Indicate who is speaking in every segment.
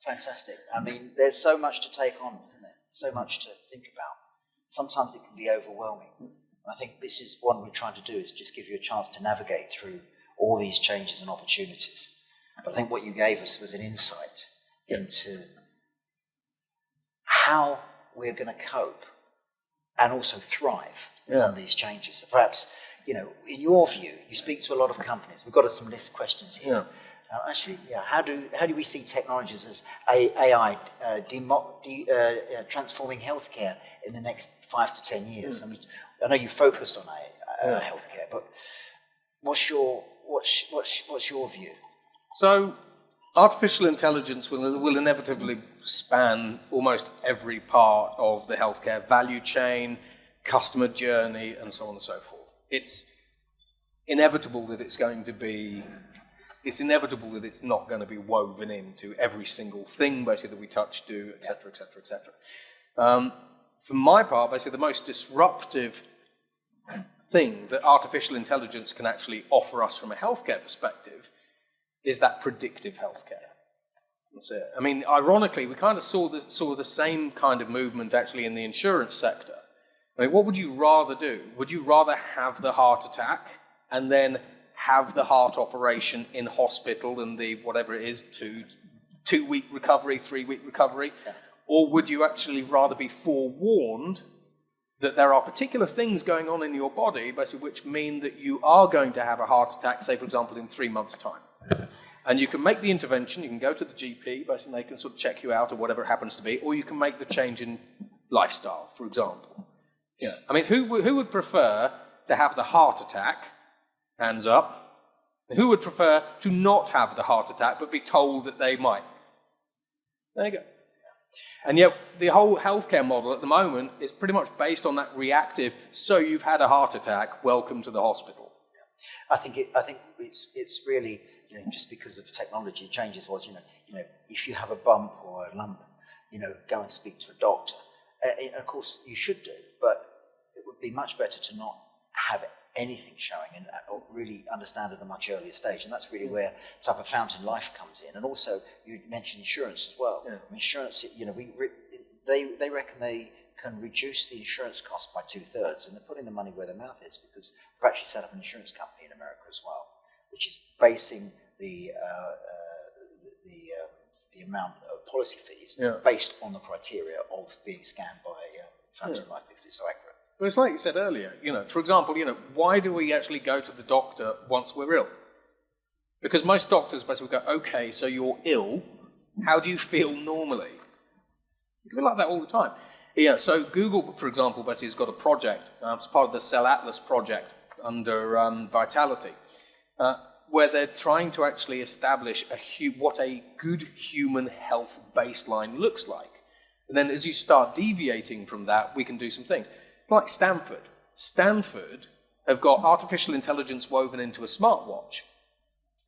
Speaker 1: Fantastic. I mean, there's so much to take on, isn't there? So much to think about. Sometimes it can be overwhelming. And I think this is what we're trying to do, is just give you a chance to navigate through all these changes and opportunities. But I think what you gave us was an insight into how we're going to cope and also thrive on these changes. So perhaps, in your view, you speak to a lot of companies. We've got some list questions here. How do we see technologies as AI transforming healthcare in the next 5 to 10 years? I mean, I know you focused on healthcare, but what's your view?
Speaker 2: So, artificial intelligence will inevitably span almost every part of the healthcare value chain, customer journey, and so on and so forth. It's inevitable that it's not going to be woven into every single thing, basically, that we touch, do, etc., etc., etc. For my part, basically, the most disruptive thing that artificial intelligence can actually offer us from a healthcare perspective is that predictive healthcare. That's it. I mean, ironically, we kind of saw the same kind of movement actually in the insurance sector. I mean, what would you rather do? Would you rather have the heart attack and then have the heart operation in hospital and the whatever it is, 2-week recovery, 3-week recovery? Or would you actually rather be forewarned that there are particular things going on in your body, basically, which mean that you are going to have a heart attack, say, for example, in 3 months' time? And you can make the intervention, you can go to the GP, basically they can sort of check you out or whatever it happens to be, or you can make the change in lifestyle, for example. I mean, who would prefer to have the heart attack, hands up, who would prefer to not have the heart attack but be told that they might? There you go. And yet the whole healthcare model at the moment is pretty much based on that reactive, so you've had a heart attack, welcome to the hospital.
Speaker 1: I think it's really, just because of technology changes was, if you have a bump or a lump, go and speak to a doctor. Of course you should do, but it would be much better to not have anything showing and really understand at a much earlier stage. And that's really where the type of fountain life comes in. And also, you mentioned insurance as well. Insurance, they reckon they can reduce the insurance cost by 2/3, and they're putting the money where their mouth is, because we've actually set up an insurance company in America as well, which is basing the amount of policy fees based on the criteria of being scanned by fountain life, because it's so accurate.
Speaker 2: But it's like you said earlier, for example, why do we actually go to the doctor once we're ill? Because most doctors basically go, okay, so you're ill, how do you feel normally? You can be like that all the time. So Google, for example, basically has got a project, it's part of the Cell Atlas project under Vitality, where they're trying to actually establish what a good human health baseline looks like. And then as you start deviating from that, we can do some things. Like Stanford. Stanford have got artificial intelligence woven into a smartwatch.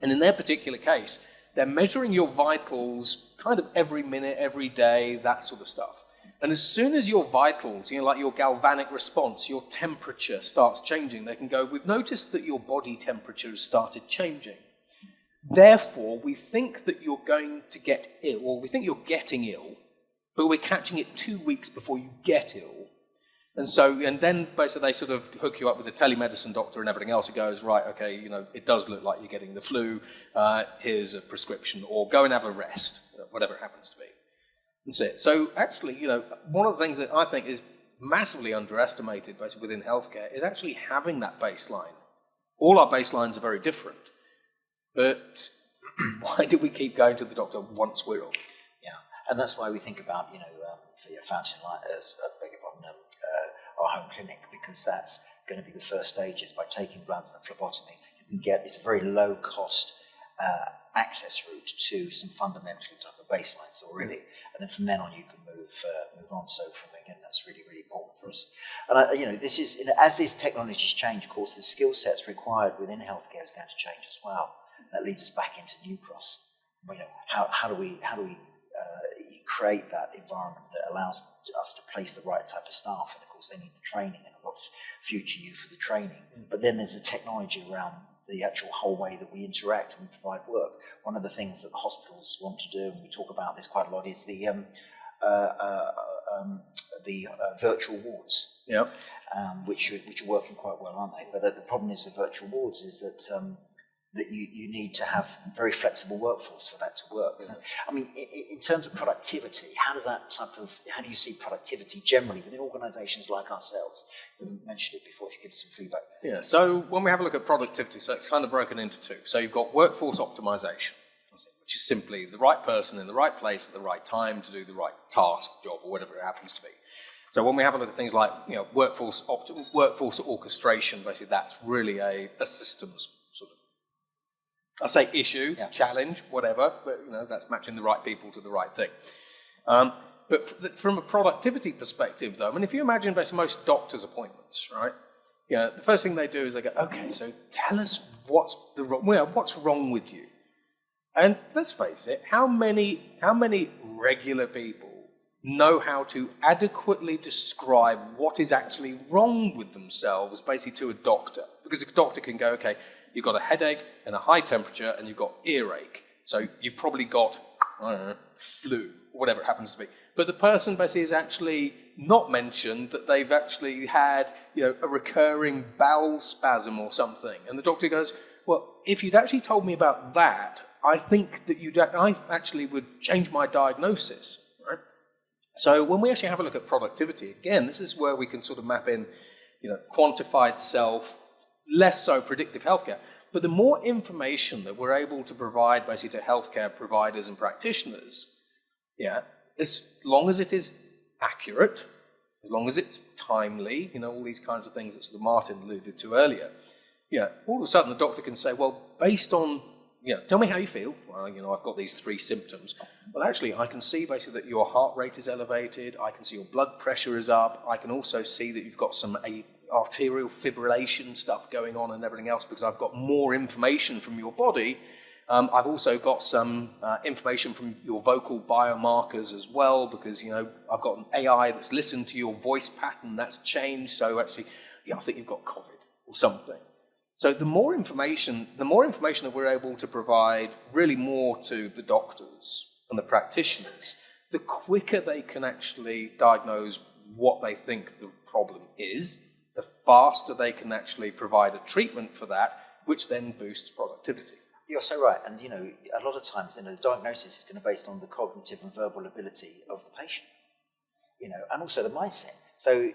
Speaker 2: And in their particular case, they're measuring your vitals kind of every minute, every day, that sort of stuff. And as soon as your vitals, like your galvanic response, your temperature starts changing, they can go, we've noticed that your body temperature has started changing. Therefore, we think that you're going to get ill, or we think you're getting ill, but we're catching it 2 weeks before you get ill. And then basically they sort of hook you up with a telemedicine doctor and everything else. It goes, right, okay, it does look like you're getting the flu. Here's a prescription, or go and have a rest, whatever it happens to be. That's it. So actually, one of the things that I think is massively underestimated basically within healthcare is actually having that baseline. All our baselines are very different. But why do we keep going to the doctor once we're ill?
Speaker 1: Yeah, and that's why we think about, for your fountain light, our home clinic, because that's going to be the first stages. By taking bloods and phlebotomy, you can it's a very low cost access route to some fundamental type of baselines already, and then from then on you can move on. So again, that's really, really important for us. And this is, as these technologies change, of course, the skill sets required within healthcare is going to change as well. That leads us back into Newcross. How do we create that environment that allows us to place the right type of staff? And of course, they need the training, and I've got future you for the training. But then there's the technology around the actual whole way that we interact and we provide work. one of the things that the hospitals want to do, and we talk about this quite a lot, is the virtual wards.
Speaker 2: Yeah.
Speaker 1: Which are working quite well, aren't they? But the problem is with virtual wards is that you need to have a very flexible workforce for that to work. So, I mean, in terms of productivity, how do you see productivity generally within organisations like ourselves? You mentioned it before. If you give us some feedback there.
Speaker 2: Yeah. So when we have a look at productivity, so it's kind of broken into two. So you've got workforce optimization, which is simply the right person in the right place at the right time to do the right task, job, or whatever it happens to be. So when we have a look at things like workforce orchestration, basically that's really a systems sort of, I say issue, challenge, whatever, but that's matching the right people to the right thing. But from a productivity perspective, though, I mean, if you imagine basically most doctors' appointments, right? The first thing they do is they go, okay, so tell us what's wrong with you. And let's face it, how many regular people know how to adequately describe what is actually wrong with themselves, basically to a doctor? Because a doctor can go, okay, you've got a headache and a high temperature and you've got earache. So you've probably got, I don't know, flu, whatever it happens to be. But the person basically is actually not mentioned that they've actually had, a recurring bowel spasm or something. And the doctor goes, well, if you'd actually told me about that, I think that I actually would change my diagnosis, right? So when we actually have a look at productivity, again, this is where we can sort of map in, quantified self, less so predictive healthcare. But the more information that we're able to provide basically to healthcare providers and practitioners, as long as it is accurate, as long as it's timely, all these kinds of things that sort of Martin alluded to earlier, all of a sudden the doctor can say, well, based on, tell me how you feel. Well, I've got these 3 symptoms. Well, actually, I can see basically that your heart rate is elevated. I can see your blood pressure is up. I can also see that you've got some arterial fibrillation stuff going on and everything else because I've got more information from your body. I've also got some information from your vocal biomarkers as well because, I've got an AI that's listened to your voice pattern that's changed. So actually, I think you've got COVID or something. So the more information that we're able to provide really more to the doctors and the practitioners, the quicker they can actually diagnose what they think the problem is, the faster they can actually provide a treatment for that, which then boosts productivity.
Speaker 1: You're so right. And, a lot of times, the diagnosis is going to be based on the cognitive and verbal ability of the patient, and also the mindset. So,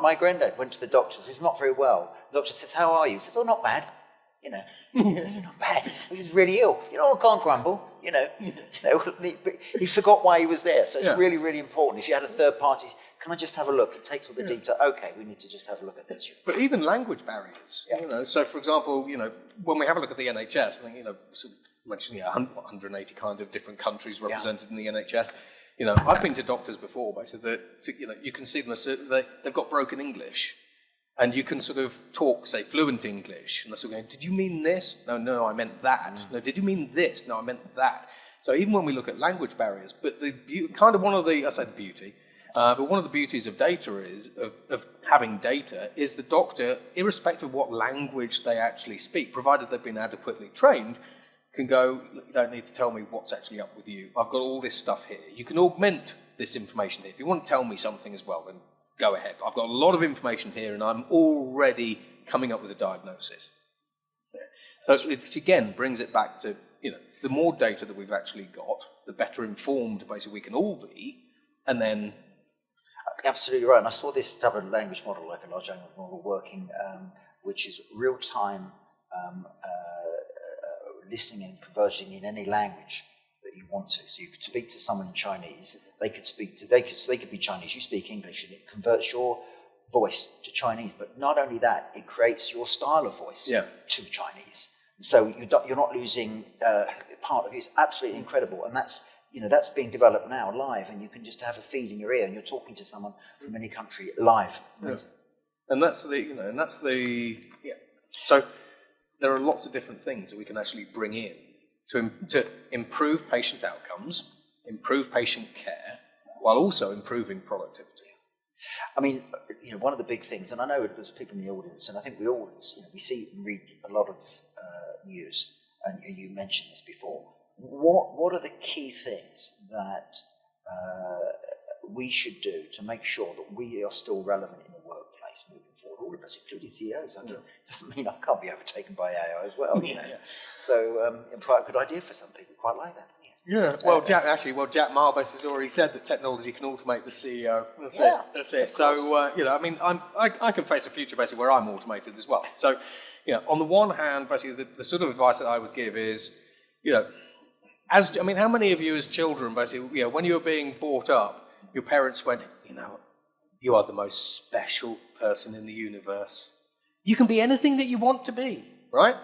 Speaker 1: my granddad went to the doctor. He was not very well. The doctor says, how are you? He says, oh, not bad. Not bad. He was really ill. I can't grumble. But he forgot why he was there. So it's really, really important. If you had a third party, can I just have a look? It takes all the detail. Okay, we need to just have a look at this.
Speaker 2: But even language barriers. So for example, when we have a look at the NHS, I think sort of mentioning 180 kind of different countries represented in the NHS. I've been to doctors before, basically, that you can see them, they've got broken English. And you can sort of talk, say, fluent English. And they're sort of going, did you mean this? No, I meant that. No, did you mean this? No, I meant that. So even when we look at language barriers, but one of the beauties of data of having data is the doctor, irrespective of what language they actually speak, provided they've been adequately trained, can go, you don't need to tell me what's actually up with you. I've got all this stuff here. You can augment this information here. If you want to tell me something as well, then go ahead. I've got a lot of information here and I'm already coming up with a diagnosis. So it again brings it back to, the more data that we've actually got, the better informed basically we can all be, and then...
Speaker 1: Absolutely right. And I saw this type of language model, like a large language model working, which is real-time listening and converging in any language that you want to. So you could speak to someone in Chinese, they could be Chinese, you speak English, and it converts your voice to Chinese. But not only that, it creates your style of voice to Chinese. So you're not losing part of you. It's absolutely incredible. And that's being developed now live, and you can just have a feed in your ear and you're talking to someone from any country live.
Speaker 2: Yeah. And that's so there are lots of different things that we can actually bring in to improve patient outcomes, improve patient care, while also improving productivity.
Speaker 1: I mean, one of the big things, and I know there's people in the audience, and I think we see and read a lot of news, and you mentioned this before, what are the key things that we should do to make sure that we are still relevant in the workplace moving forward? All of us, including CEOs. Doesn't mean I can't be overtaken by AI as well. You know? So, quite a good idea for some people. Quite like that.
Speaker 2: Yeah. Well, Jack Marbus has already said that technology can automate the CEO. That's it. So, I mean, I can face a future basically where I'm automated as well. So, on the one hand, basically, the sort of advice that I would give is, how many of you as children, basically, when you were being brought up, your parents went, you are the most special person in the universe. You can be anything that you want to be, right?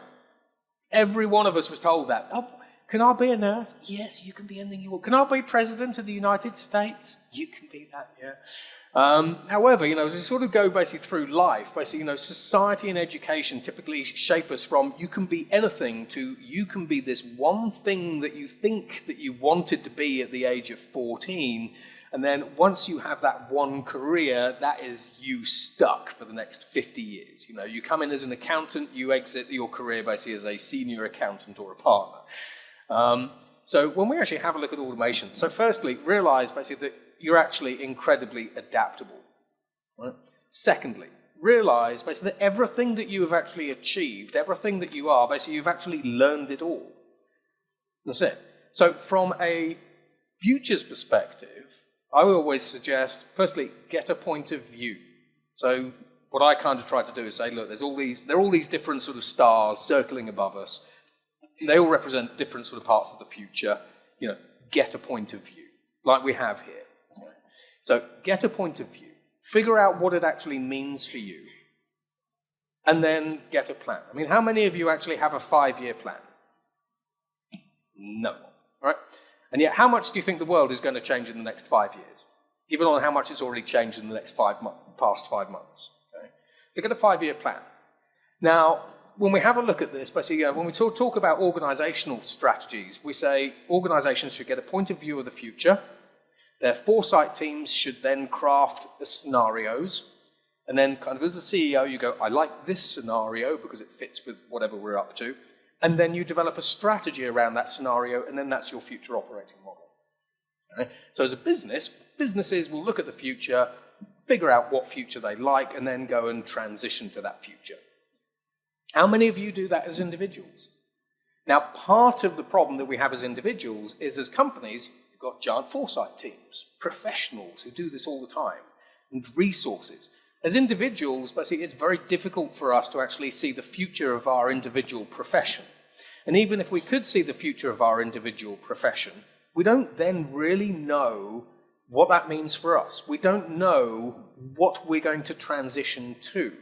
Speaker 2: Every one of us was told that. Oh, can I be a nurse? Yes, you can be anything you want. Can I be president of the United States? You can be that, yeah. However, as we sort of go basically through life, basically, society and education typically shape us from you can be anything to you can be this one thing that you think that you wanted to be at the age of 14. And then once you have that one career, that is you stuck for the next 50 years. You come in as an accountant, you exit your career basically as a senior accountant or a partner. So when we actually have a look at automation, so firstly, realize basically that you're actually incredibly adaptable. Right? Secondly, realize basically that everything that you have actually achieved, everything that you are, basically you've actually learned it all. That's it. So from a futures perspective, I would always suggest, firstly, get a point of view. So what I kind of try to do is say, look, there are all these different sort of stars circling above us. They all represent different sort of parts of the future. Get a point of view, like we have here. So get a point of view. Figure out what it actually means for you. And then get a plan. I mean, how many of you actually have a 5-year plan? No. Right? And yet, how much do you think the world is going to change in the next 5 years? Given on how much it's already changed in the next past 5 months. Okay? So get a 5-year plan. Now, when we have a look at this, basically, when we talk about organizational strategies, we say organizations should get a point of view of the future. Their foresight teams should then craft the scenarios. And then kind of as the CEO, you go, I like this scenario because it fits with whatever we're up to. And then you develop a strategy around that scenario, and then that's your future operating model. Okay? So as a business, businesses will look at the future, figure out what future they like, and then go and transition to that future. How many of you do that as individuals? Now, part of the problem that we have as individuals is as companies, you've got giant foresight teams, professionals who do this all the time, and resources. As individuals, basically, it's very difficult for us to actually see the future of our individual profession. And even if we could see the future of our individual profession, we don't then really know what that means for us. We don't know what we're going to transition to.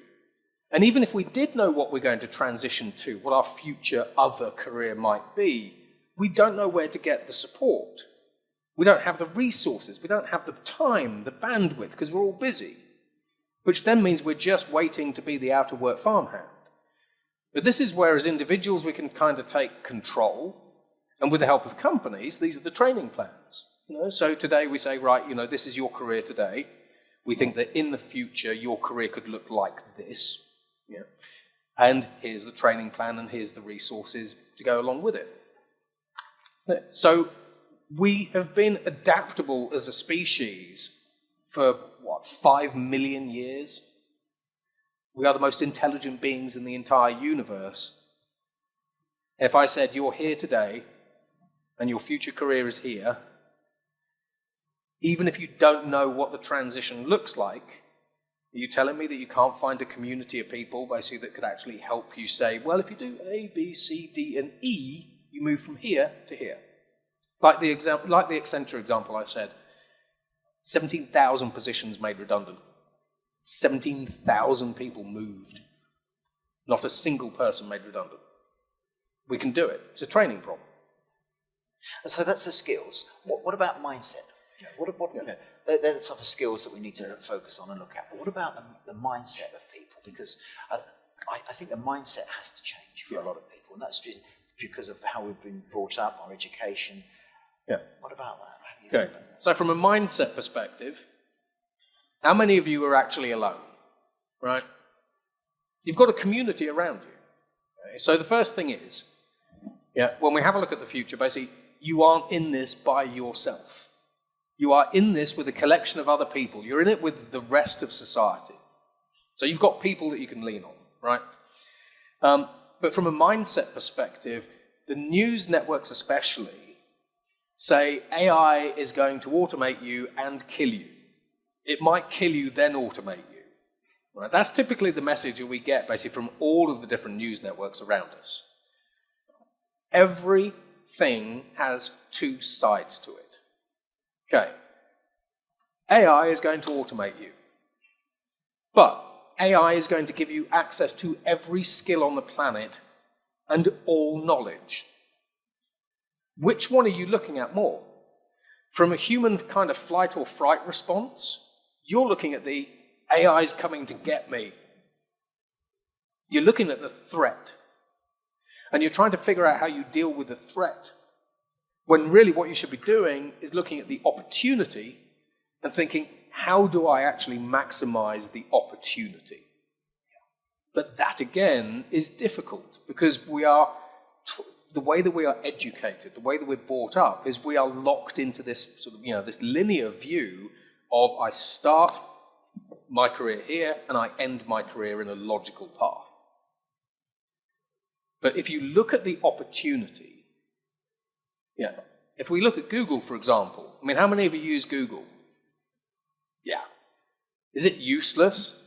Speaker 2: And even if we did know what we're going to transition to, what our future other career might be, we don't know where to get the support. We don't have the resources. We don't have the time, the bandwidth, because we're all busy. Which then means we're just waiting to be the out-of-work farmhand. But this is where, as individuals, we can kind of take control. And with the help of companies, these are the training plans. So today we say, right, this is your career today. We think that in the future, your career could look like this. Yeah. And here's the training plan, and here's the resources to go along with it. So we have been adaptable as a species for, 5 million years? We are the most intelligent beings in the entire universe. If I said, you're here today, and your future career is here, even if you don't know what the transition looks like, are you telling me that you can't find a community of people, basically, that could actually help you say, well, if you do A, B, C, D, and E, you move from here to here? Like the Accenture example I said, 17,000 positions made redundant. 17,000 people moved. Not a single person made redundant. We can do it. It's a training problem.
Speaker 1: So that's the skills. What about mindset? They're the type of skills that we need to focus on and look at. But what about the mindset of people? Because I think the mindset has to change for a lot of people, and that's just because of how we've been brought up, our education.
Speaker 2: Yeah.
Speaker 1: What about that?
Speaker 2: Okay. So from a mindset perspective, how many of you are actually alone? Right? You've got a community around you. Okay? So the first thing is, Yeah, when we have a look at the future, basically, you aren't in this by yourself. You are in this with a collection of other people. You're in it with the rest of society. So you've got people that you can lean on, right? But from a mindset perspective, the news networks especially say AI is going to automate you and kill you. It might kill you, then automate you. Right? That's typically the message that we get basically from all of the different news networks around us. Everything has two sides to it. Okay. AI is going to automate you. But AI is going to give you access to every skill on the planet and all knowledge. Which one are you looking at more? From a human kind of flight or fright response, you're looking at the AI's coming to get me. You're looking at the threat. And you're trying to figure out how you deal with the threat. When really what you should be doing is looking at the opportunity and thinking, how do I actually maximize the opportunity? But that again is difficult because the way that we are educated, the way that we're brought up is we are locked into this sort of, this linear view of I start my career here and I end my career in a logical path. But if you look at the opportunity, if we look at Google, for example, how many of you use Google? Yeah. Is it useless?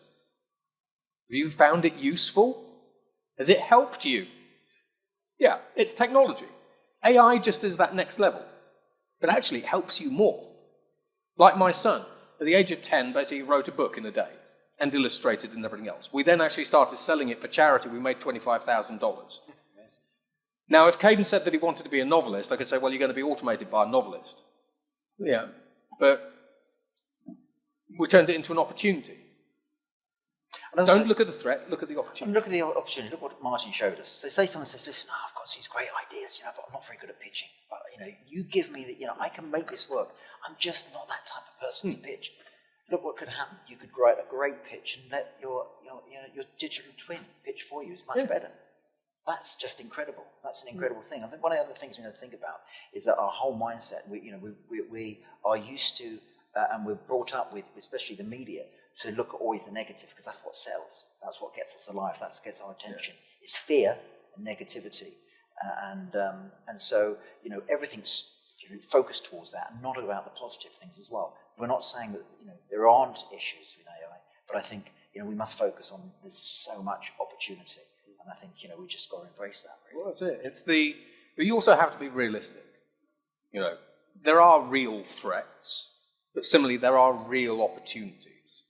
Speaker 2: Have you found it useful? Has it helped you? Yeah, it's technology. AI just is that next level. But actually it helps you more. Like my son, at the age of 10, basically wrote a book in a day and illustrated and everything else. We then actually started selling it for charity. We made $25,000. Now, if Caden said that he wanted to be a novelist, I could say, well, you're going to be automated by a novelist. Yeah, but we turned it into an opportunity. Don't look at the threat, look at the opportunity.
Speaker 1: Look at the opportunity, look what Martin showed us. So say someone says, listen, I've got these great ideas, but I'm not very good at pitching. But, you give me I can make this work. I'm just not that type of person to pitch. Look what could happen. You could write a great pitch and let your digital twin pitch for you. It's much better. That's just incredible. That's an incredible thing. I think one of the other things we need to think about is that our whole mindset, we are used to, and we're brought up with, especially the media, to look at always the negative because that's what sells. That's what gets us alive. That gets our attention. It's fear and negativity, and so everything's focused towards that, and not about the positive things as well. We're not saying that there aren't issues with AI, but I think we must focus on there's so much opportunity. And I think, we just got to embrace that, really.
Speaker 2: Well, that's it. But you also have to be realistic. There are real threats, but similarly, there are real opportunities.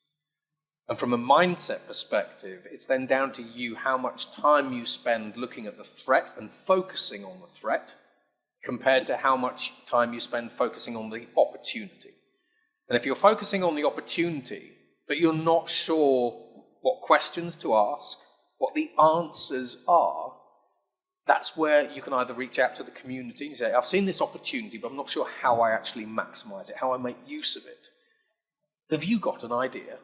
Speaker 2: And from a mindset perspective, it's then down to you how much time you spend looking at the threat and focusing on the threat compared to how much time you spend focusing on the opportunity. And if you're focusing on the opportunity, but you're not sure what questions to ask, what the answers are, that's where you can either reach out to the community and say, I've seen this opportunity, but I'm not sure how I actually maximize it, how I make use of it. Have you got an idea?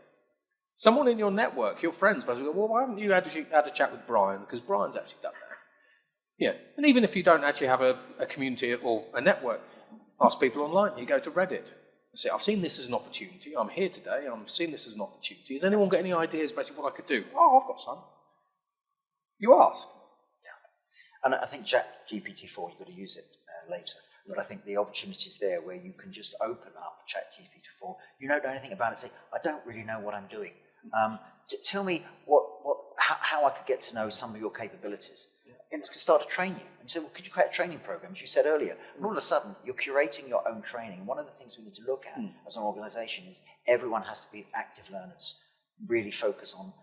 Speaker 2: Someone in your network, your friends, will go, well, why haven't you actually had a chat with Brian? Because Brian's actually done that. Yeah, and even if you don't actually have a community or a network, ask people online. You go to Reddit. Say, I've seen this as an opportunity. I'm here today. I'm seeing this as an opportunity. Has anyone got any ideas basically what I could do? Oh, I've got some. You ask.
Speaker 1: Yeah. And I think GPT-4, you've got to use it later. But I think the opportunity is there where you can just open up GPT-4. You don't know anything about it. Say, I don't really know what I'm doing. Tell me how I could get to know some of your capabilities. And to start to train you. And so, well, could you create a training program, as you said earlier? And all of a sudden, you're curating your own training. And one of the things we need to look at as an organisation is everyone has to be active learners. Really focus on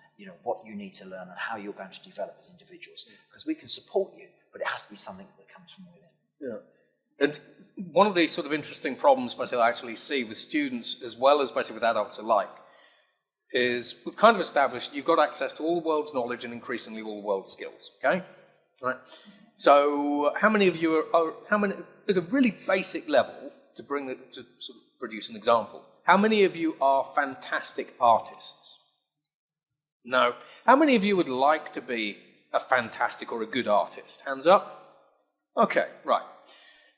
Speaker 1: what you need to learn and how you're going to develop as individuals. Because we can support you, but it has to be something that comes from within.
Speaker 2: Yeah. And one of the sort of interesting problems basically I actually see with students as well as basically with adults alike is we've kind of established you've got access to all the world's knowledge and increasingly all the world's skills, okay? Right. So how many of you there's a really basic level to sort of produce an example. How many of you are fantastic artists? No. How many of you would like to be a fantastic or a good artist? Hands up. Okay, right.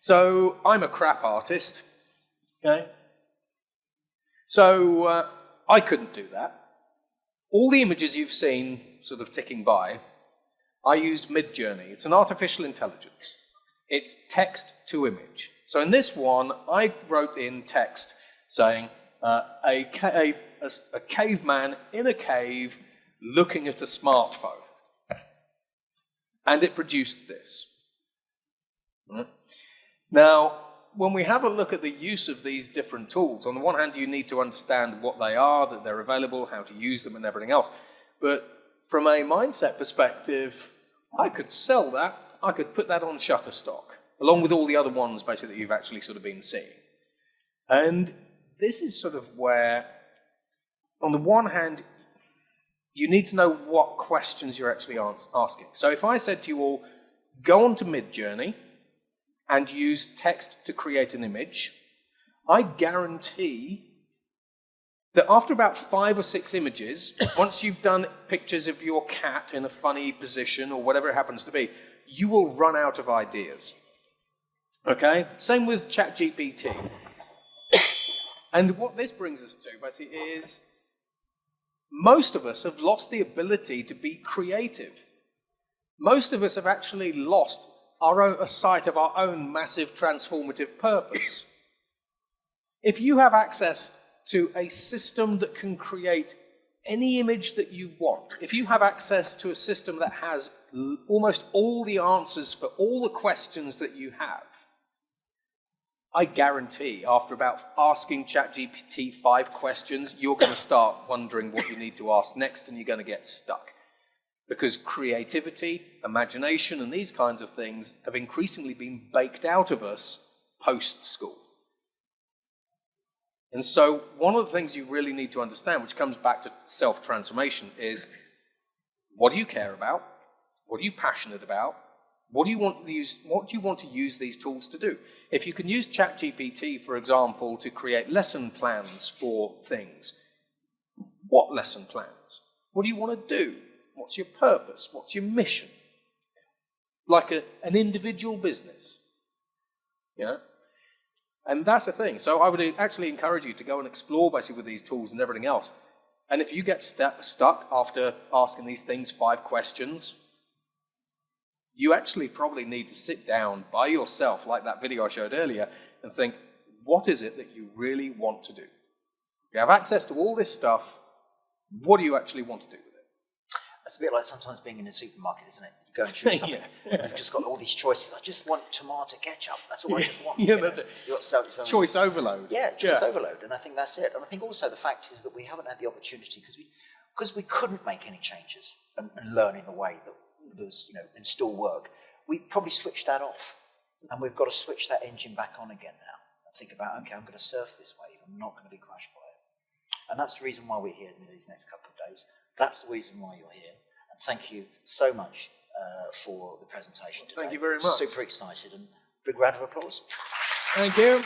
Speaker 2: So I'm a crap artist, okay? So I couldn't do that. All the images you've seen sort of ticking by, I used Midjourney. It's an artificial intelligence. It's text to image. So in this one, I wrote in text saying, a caveman in a cave looking at a smartphone. And it produced this. Now, when we have a look at the use of these different tools, on the one hand, you need to understand what they are, that they're available, how to use them, and everything else. But from a mindset perspective, I could sell that. I could put that on Shutterstock, along with all the other ones, basically, that you've actually sort of been seeing. And this is sort of where, on the one hand, you need to know what questions you're actually asking. So if I said to you all, go on to Midjourney and use text to create an image, I guarantee that after about 5 or 6 images, once you've done pictures of your cat in a funny position or whatever it happens to be, you will run out of ideas. Okay? Same with ChatGPT. And what this brings us to, basically, is most of us have lost the ability to be creative. Most of us have actually lost a sight of our own massive transformative purpose. If you have access to a system that can create any image that you want, if you have access to a system that has almost all the answers for all the questions that you have, I guarantee after about asking ChatGPT 5 questions, you're going to start wondering what you need to ask next and you're going to get stuck. Because creativity, imagination, and these kinds of things have increasingly been baked out of us post-school. And so one of the things you really need to understand, which comes back to self-transformation, is what do you care about? What are you passionate about? What do you want to use these tools to do? If you can use ChatGPT, for example, to create lesson plans for things, what lesson plans? What do you want to do? What's your purpose? What's your mission? Like an individual business. Yeah? And that's the thing. So I would actually encourage you to go and explore basically with these tools and everything else. And if you get stuck after asking these things 5 questions, you actually probably need to sit down by yourself, like that video I showed earlier, and think, what is it that you really want to do? You have access to all this stuff. What do you actually want to do with it?
Speaker 1: It's a bit like sometimes being in a supermarket, isn't it? You go and choose something, and you've just got all these choices. I just want tomato ketchup. That's all I just want.
Speaker 2: Yeah, that's it.
Speaker 1: You've got something.
Speaker 2: Choice overload.
Speaker 1: Yeah, choice overload. And I think that's it. And I think also the fact is that we haven't had the opportunity because we couldn't make any changes and learn in the way that there's, and still work. We probably switched that off. And we've got to switch that engine back on again now. And think about, okay, I'm going to surf this wave. I'm not going to be crushed by it. And that's the reason why we're here in these next couple of days. That's the reason why you're here. And thank you so much for the presentation today.
Speaker 2: Thank you very much.
Speaker 1: Super excited. And big round of applause.
Speaker 2: Thank you.